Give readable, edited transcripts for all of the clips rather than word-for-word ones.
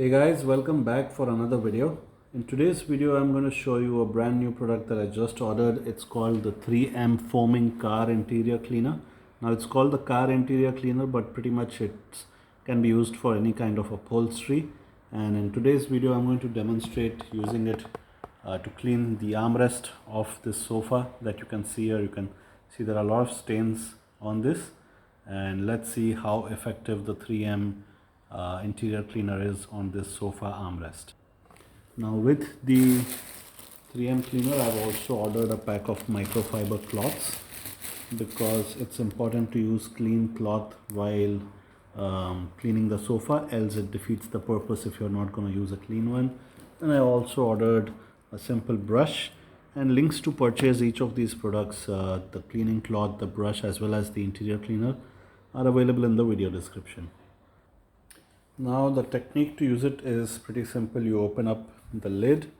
Hey guys, welcome back for another video. In today's video I'm going to show you a brand new product that I just ordered. It's called the 3M foaming car interior cleaner. Now it's called the car interior cleaner, but pretty much it can be used for any kind of upholstery. And in today's video I'm going to demonstrate using it to clean the armrest of this sofa that you can see here. You can see there are a lot of stains on this, and let's see how effective the 3M interior cleaner is on this sofa armrest. Now with the 3M cleaner I've also ordered a pack of microfiber cloths, because it's important to use clean cloth while cleaning the sofa, else it defeats the purpose if you're not going to use a clean one. And I also ordered a simple brush, and links to purchase each of these products, the cleaning cloth, the brush as well as the interior cleaner, are available in the video description. Now the technique to use it is pretty simple. You open up the lid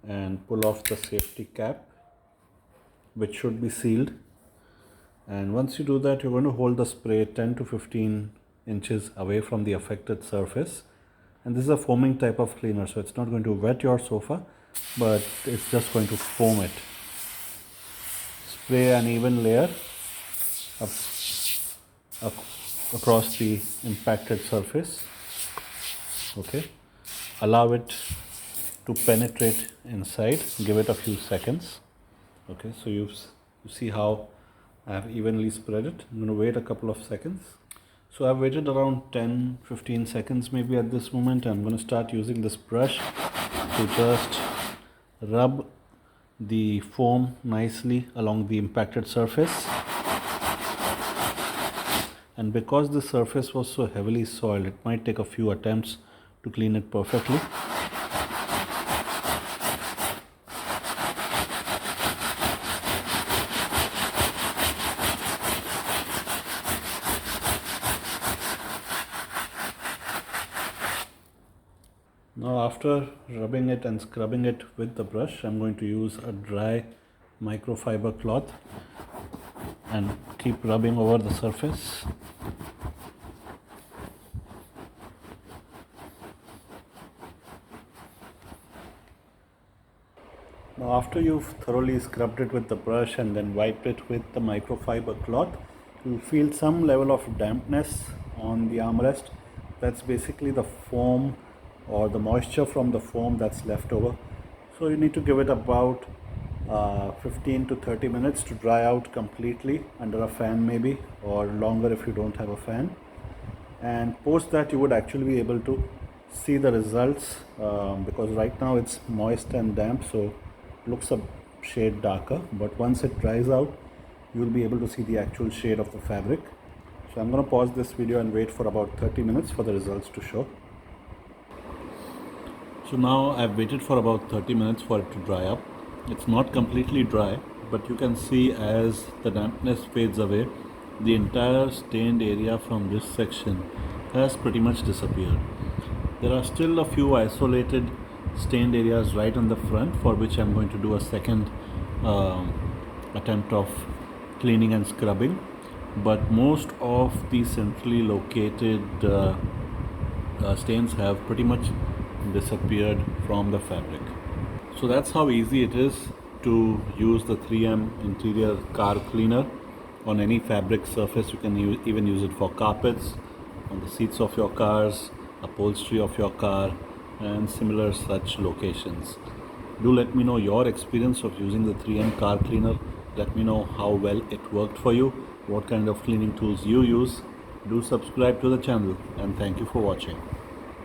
and pull off the safety cap, which should be sealed. And once you do that, you're going to hold the spray 10 to 15 inches away from the affected surface. And this is a foaming type of cleaner, so it's not going to wet your sofa, but it's just going to foam it. Spray an even layer across the impacted surface. Okay, allow it to penetrate inside, give it a few seconds. Okay, so you see how I have evenly spread it. I'm going to wait a couple of seconds. So I've waited around 10-15 seconds maybe at this moment. I'm going to start using this brush to just rub the foam nicely along the impacted surface. And because the surface was so heavily soiled, it might take a few attempts to clean it perfectly. Now after rubbing it and scrubbing it with the brush, I'm going to use a dry microfiber cloth and keep rubbing over the surface. Now after you've thoroughly scrubbed it with the brush and then wiped it with the microfiber cloth, you'll feel some level of dampness on the armrest. That's basically the foam or the moisture from the foam that's left over. So you need to give it about 15 to 30 minutes to dry out completely under a fan maybe, or longer if you don't have a fan. And post that you would actually be able to see the results, because right now it's moist and damp, so looks a shade darker, but once it dries out you will be able to see the actual shade of the fabric. So I'm going to pause this video and wait for about 30 minutes for the results to show. So now I've waited for about 30 minutes for it to dry up. It's not completely dry, but you can see as the dampness fades away, the entire stained area from this section has pretty much disappeared. There are still a few isolated stained areas right on the front, for which I'm going to do a second attempt of cleaning and scrubbing, but most of the centrally located stains have pretty much disappeared from the fabric. So that's how easy it is to use the 3M interior car cleaner on any fabric surface. You can even use it for carpets, on the seats of your cars, upholstery of your car, and similar such locations. Do let me know your experience of using the 3M car cleaner. Let me know how well it worked for you, what kind of cleaning tools you use. Do subscribe to the channel, and thank you for watching.